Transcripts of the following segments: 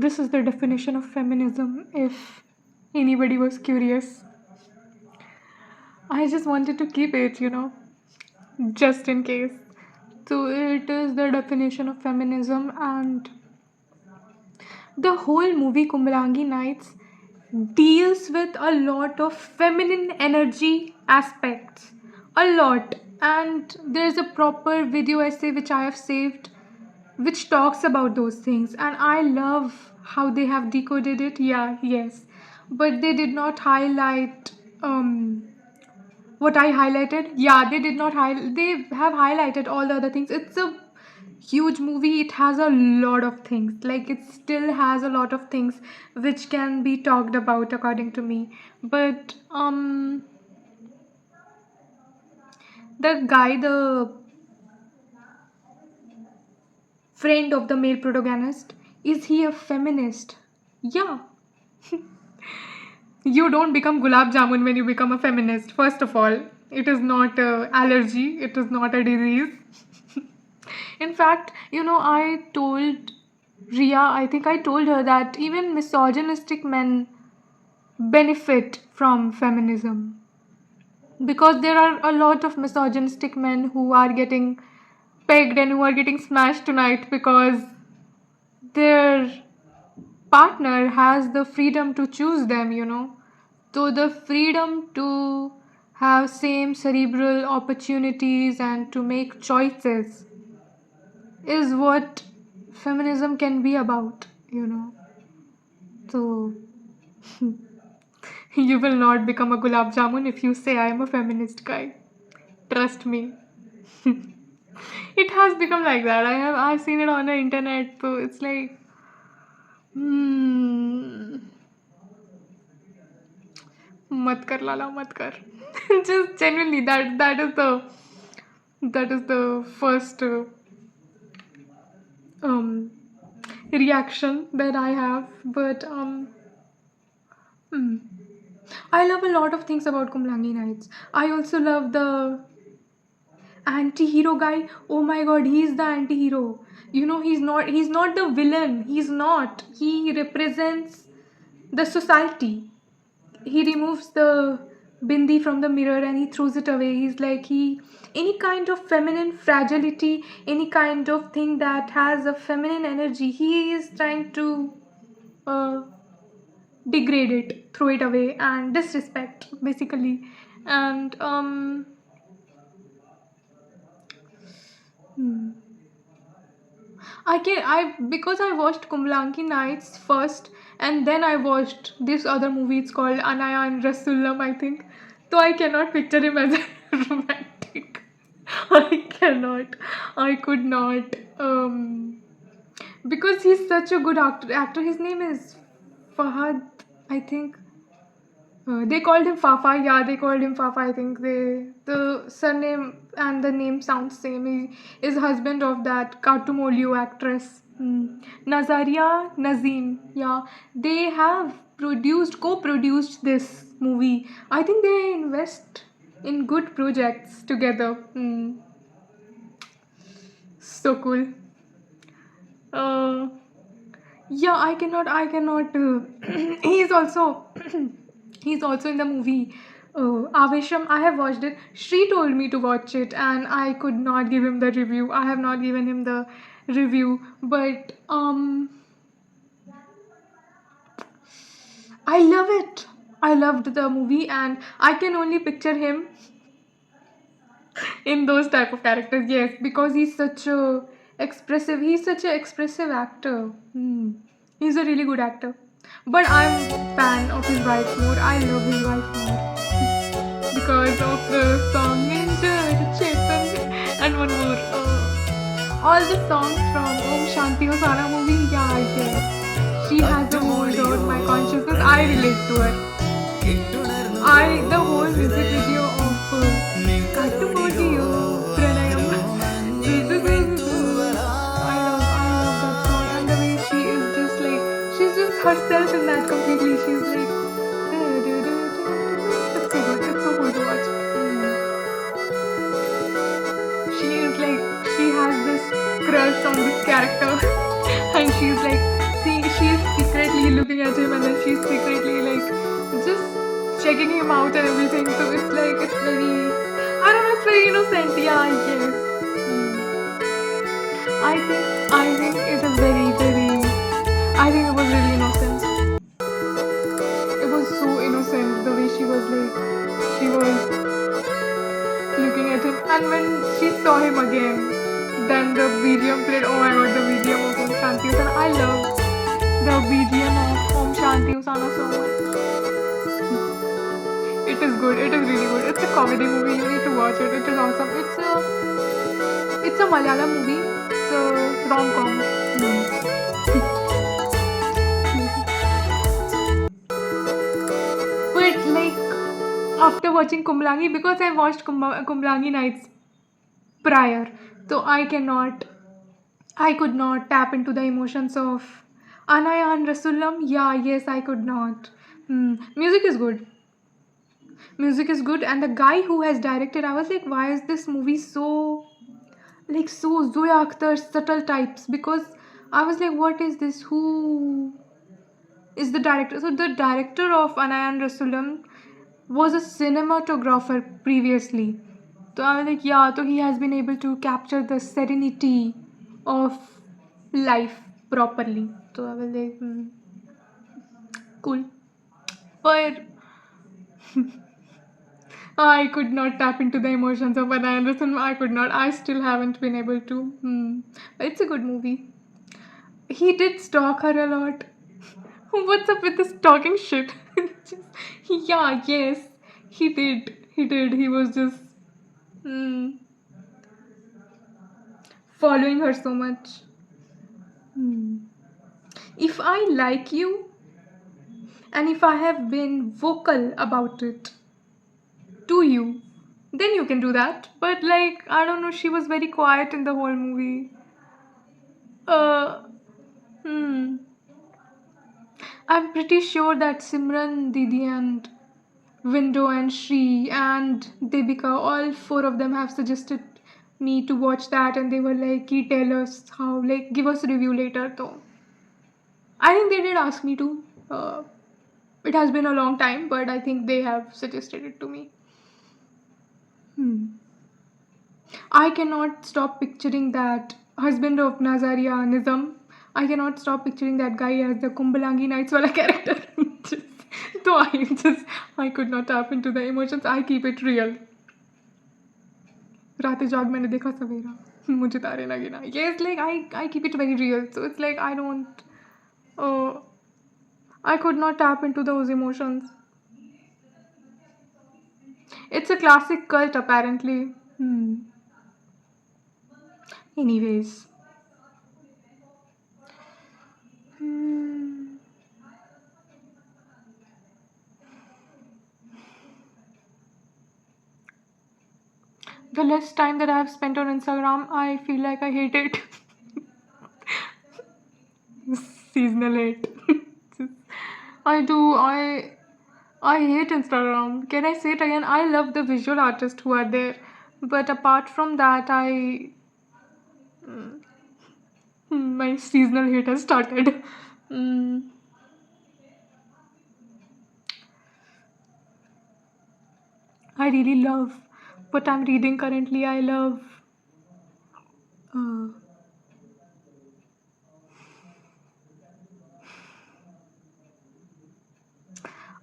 This is the definition of feminism, if anybody was curious. I just wanted to keep it, just in case. So, it is the definition of feminism, and the whole movie Kumbalangi Nights deals with a lot of feminine energy aspects. A lot. And there's a proper video essay which I have saved which talks about those things, and I love how they have decoded it. Yeah, yes, but they did not highlight what I highlighted. Yeah, they did not highlight. They have highlighted all the other things. It's a huge movie. It has a lot of things. Like, it still has a lot of things which can be talked about according to me. But the guy, the friend of the male protagonist, is he a feminist? Yeah. You don't become gulab jamun when you become a feminist. First of all, it is not a allergy, it is not a disease. In fact, I told Ria, I think I told her that even misogynistic men benefit from feminism, because there are a lot of misogynistic men who are getting pegged and who are getting smashed tonight because their partner has the freedom to choose them. So the freedom to have same cerebral opportunities and to make choices is what feminism can be about. So you will not become a gulab jamun if you say I am a feminist guy. Trust me. It has become like that. I've seen it on the internet, so it's like, hmm, mat kar lala, mat kar. Just genuinely, that is the first um reaction that I have. But hmm, I love a lot of things about Kumlangi Nights. I also love the anti-hero guy. Oh my god, he's the anti-hero. He's not the villain. He's not. He represents the society. He removes the bindi from the mirror and he throws it away. He's like, he any kind of feminine fragility, any kind of thing that has a feminine energy, he is trying to uh, degrade it, throw it away, and disrespect basically. And hmm, I because I watched Kumlanki Nights first, and then I watched this other movie. It's called Anaya and Rasullam, I think. So I cannot picture him as a romantic. I cannot. I could not. Because he's such a good actor. His name is Fahad, I think. They called him Fafa. Yeah, they called him Fafa. I think the surname and the name sounds same. He is husband of that Katumolio actress, Nazaria Nazim. Yeah, they have co-produced this movie. I think they invest in good projects together. So cool. Uh, yeah, I cannot. He's also he's also in the movie Avesham. I have watched it. She told me to watch it, and I could not give him the review. I have not given him the review, but I love it. I loved the movie, and I can only picture him in those type of characters. Yes, because he's such a expressive actor. He's a really good actor. But I'm fan of his wife more. I love his wife more because of the song Ninja Chetan and one more. All the songs from Om Shanti Osana movie. Yeah, yes. She has a hold on my consciousness. I relate to her. The whole music video of Kattumodiyo Pranayam. I love that song, and the way she is just like, she's just herself in that completely. She's like, it's so good. It's so cool to watch. She is like, she has this crush on this character, and she's like, see, she's secretly looking at him and then she's secretly like just checking him out and everything. So it's like it's very, I don't know, it's very innocent. Yeah, I guess. I think it is very very. I think it was really innocent. It was so innocent the way she was looking at him, and when she saw him again, then the BGM played. Oh my god, the BGM of Om Shanti Usana. I love the BGM of Om Shanti Usana so much. It is good. It is really good. It's a comedy movie. You need to watch it. It is awesome. It's a Malayalam movie. It's a rom com. But like after watching Kumlangi, because I watched Kumlangi Nights prior, so I could not tap into the emotions of Anaya and Rasulam. Yeah, yes, I could not. Music is good. Music is good, and the guy who has directed, I was like, why is this movie so like so Zoya Akhtar subtle types? Because I was like, what is this? Who is the director? So the director of Anaya and Rasulam was a cinematographer previously. So I was like, yeah, so he has been able to capture the serenity of life properly. So I was like, cool. But I could not tap into the emotions of Anna Anderson. I could not. I still haven't been able to. But it's a good movie. He did stalk her a lot. What's up with this talking shit? Yeah, yes, he did. He did. He was just mm, following her so much. If I like you and if I have been vocal about it to you, then you can do that. But like, I don't know, she was very quiet in the whole movie. Uh, hmm. I'm pretty sure that Simran, Didi, and Window and Shri and Devika, all four of them have suggested me to watch that, and they were like, "Ki tell us how, like, give us a review later." So I think they did ask me to. Uh, it has been a long time, but I think they have suggested it to me. I cannot stop picturing that husband of Nazaria Nizam. I cannot stop picturing that guy as the Kumbalangi Nights wala character. Just- so I could not tap into the emotions. I keep it real. रात जाग मैंने देखा सवेरा मुझे तारे ना गिना. Yes, like I keep it very real. So it's like I don't. Uh, I could not tap into those emotions. It's a classic cult apparently. Anyways. Hmm. The less time that I have spent on Instagram, I feel like I hate it. Seasonal hate. I do. I hate Instagram. Can I say it again? I love the visual artists who are there, but apart from that, my seasonal hate has started. Mm, I really love what I'm reading currently. I love. Uh,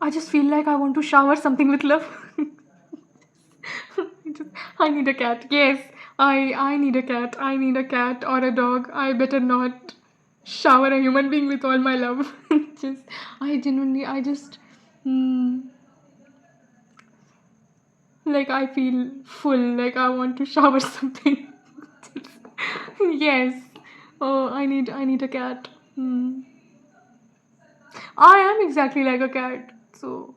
I just feel like I want to shower something with love. I need a cat. Yes, I need a cat. I need a cat or a dog. I better not shower a human being with all my love. just I genuinely I just mm, like I feel full. Like I want to shower something. Yes. Oh, I need a cat. I am exactly like a cat. So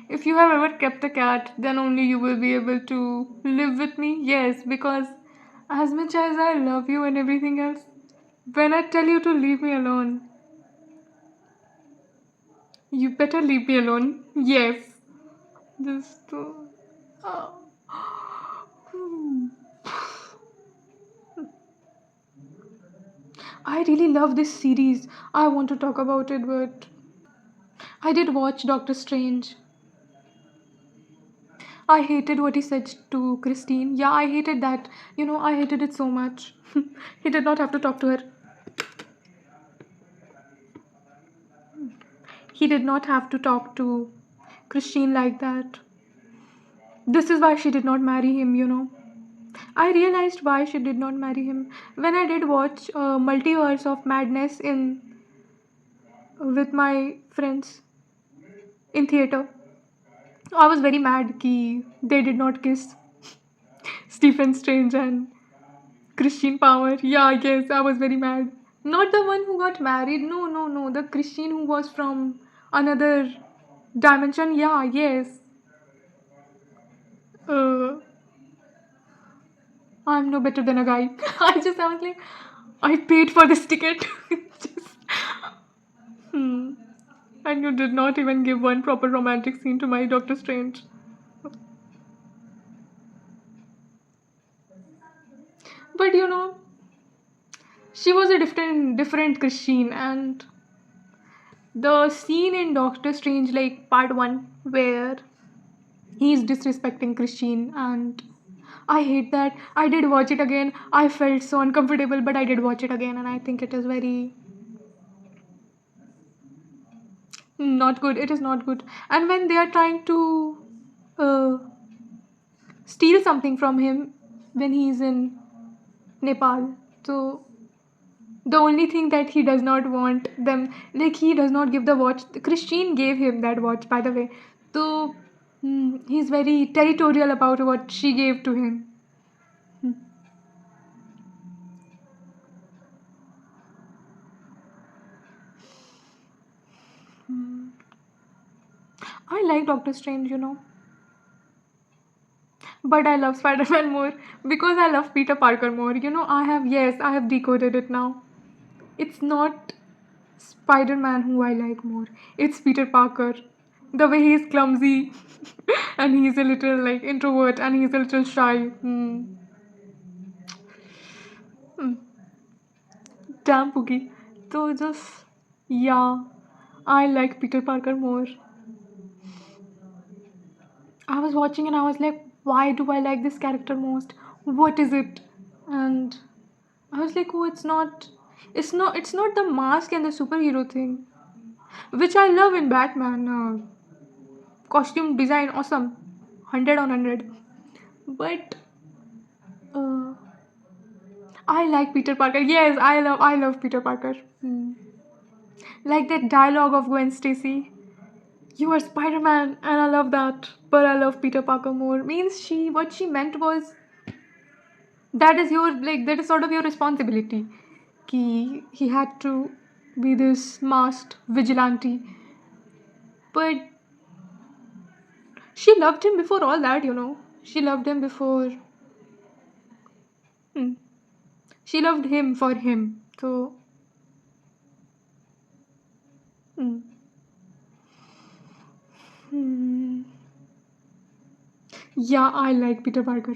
if you have ever kept a cat, then only you will be able to live with me. Yes, because as much as I love you and everything else, when I tell you to leave me alone, you better leave me alone. Yes. Just uh, I really love this series. I want to talk about it, but I did watch Doctor Strange. I hated what he said to Christine. Yeah, I hated that. I hated it so much. He did not have to talk to her. He did not have to talk to Christine like that. This is why she did not marry him. I realized why she did not marry him when I did watch Multiverse of Madness in with my friends in theater. I was very mad कि they did not kiss Stephen Strange and Christian Power. Yeah, yes, I was very mad. Not the one who got married. No, no, no. The Christian who was from another dimension. Yeah, yes. Uh, I'm no better than a guy. I was like, I paid for this ticket. Just, hmm. And you did not even give one proper romantic scene to my Doctor Strange. But she was a different Christine, and the scene in Doctor Strange, like part one, where he's disrespecting Christine, and I hate that. I did watch it again. I felt so uncomfortable, but I did watch it again, and I think it is very not good. It is not good. And when they are trying to uh, steal something from him when he's in Nepal, so the only thing that he does not want them, like he does not give the watch. Christine gave him that watch, by the way. So he's very territorial about what she gave to him. I like Doctor Strange. But I love Spider-Man more because I love Peter Parker more. I have decoded it now. It's not Spider-Man who I like more. It's Peter Parker. The way he's clumsy and he's a little like introvert and he's a little shy. Damn Pookie. So just yeah, I like Peter Parker more. I was watching and I was like, why do I like this character most? What is it? And I was like, oh, it's not the mask and the superhero thing, which I love in Batman. Costume design, awesome, 100 on 100. But uh, I like Peter Parker. Yes, I love Peter Parker. Like that dialogue of Gwen Stacy. You are Spider-Man, and I love that. But I love Peter Parker more. Means what she meant was that is sort of your responsibility. He had to be this masked vigilante, but she loved him before all that. She loved him before. Hmm, she loved him for him. So, hmm, hmm. Yeah, I like Peter Parker.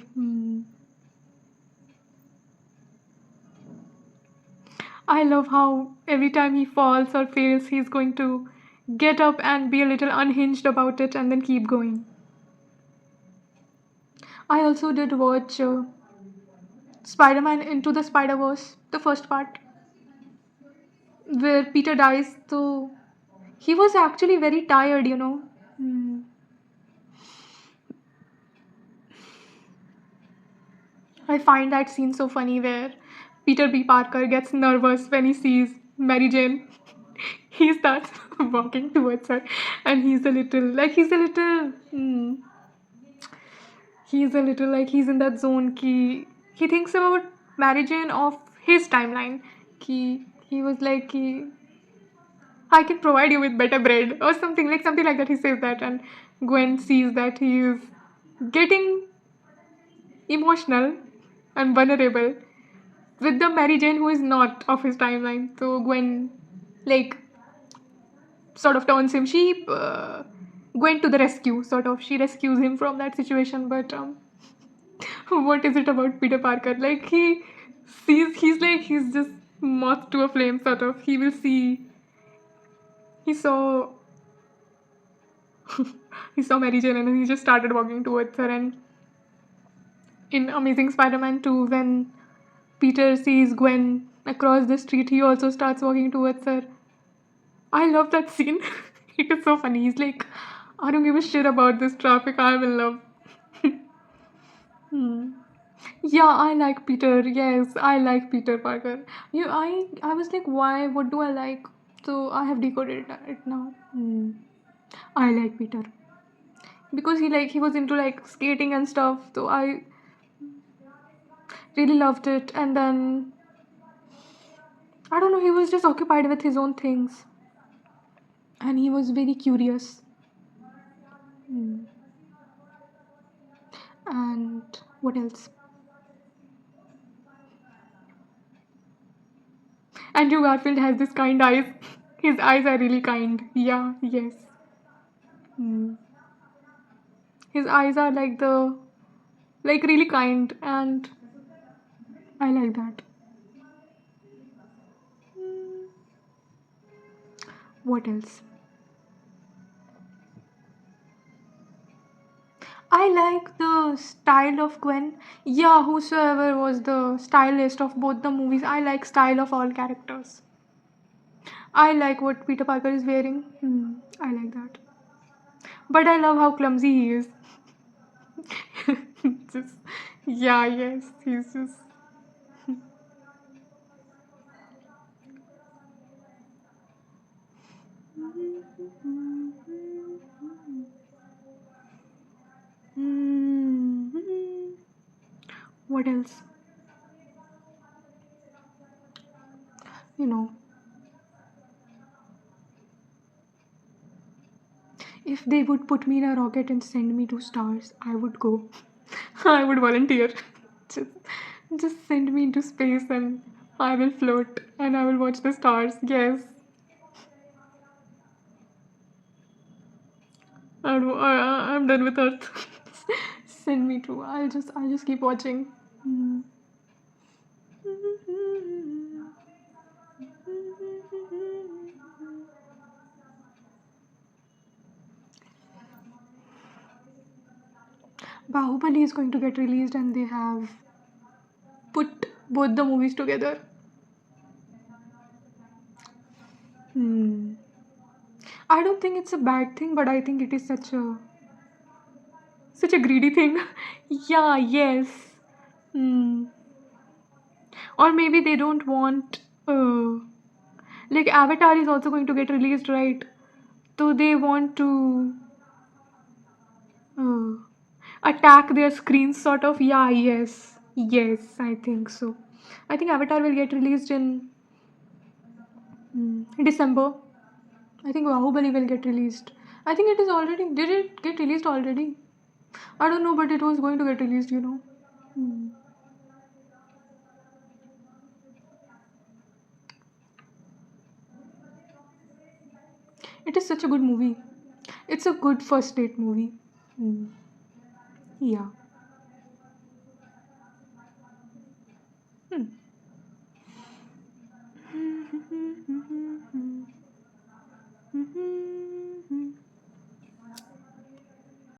I love how every time he falls or fails, he's going to get up and be a little unhinged about it and then keep going. I also did watch Spider Man Into the Spider Verse, the first part, where Peter dies. So he was actually very tired. Hmm. I find that scene so funny where Peter B. Parker gets nervous when he sees Mary Jane. He starts walking towards her, and he's a little like he's in that zone. He thinks about Mary Jane of his timeline. He was like, I can provide you with better bread or something like that. He says that, and Gwen sees that he is getting emotional and vulnerable with the Mary Jane who is not of his timeline. So Gwen, like, sort of turns him. She Gwen to the rescue. Sort of, she rescues him from that situation. But what is it about Peter Parker? Like he's just moth to a flame sort of. He will see. He saw he saw Mary Jane and he just started walking towards her. And in Amazing Spider-Man 2, when Peter sees Gwen across the street, he also starts walking towards her. I love that scene. It is so funny. He's like, I don't give a shit about this traffic. I'm in love. Hmm. Yeah, I like Peter. Yes, I like Peter Parker. I was like, why? What do I like? So I have decoded it now. I like Peter because he was into like skating and stuff. So I really loved it. And then I don't know, he was just occupied with his own things, and he was very curious. Hmm. And what else? Andrew Garfield has this kind eyes. His eyes are really kind. Yeah, yes. Hmm. His eyes are like really kind, and I like that. What else? I like the style of Gwen. Yeah, whosoever was the stylist of both the movies, I like style of all characters. I like what Peter Parker is wearing. I like that. But I love how clumsy he is. Just, yeah, yes, he's just. Hmm. What else? You know, if they would put me in a rocket and send me to stars, I would go. I would volunteer. Just, just send me into space and I will float and I will watch the stars. Yes. I'm done with Earth. Send me to. I'll just keep watching. Hmm. Bahubali is going to get released and they have put both the movies together. Hmm. I don't think it's a bad thing, but I think it is such a greedy thing. Yeah, yes. Hmm. Or maybe they don't want like Avatar is also going to get released, right? So they want to uh, attack their screens, sort of. Yeah, yes, yes, I think so. I think Avatar will get released in December. I think Bahubali will get released. I think it is already. Did it get released already? I don't know, but it was going to get released. Hmm. It is such a good movie. It's a good first date movie. Hmm. Yeah.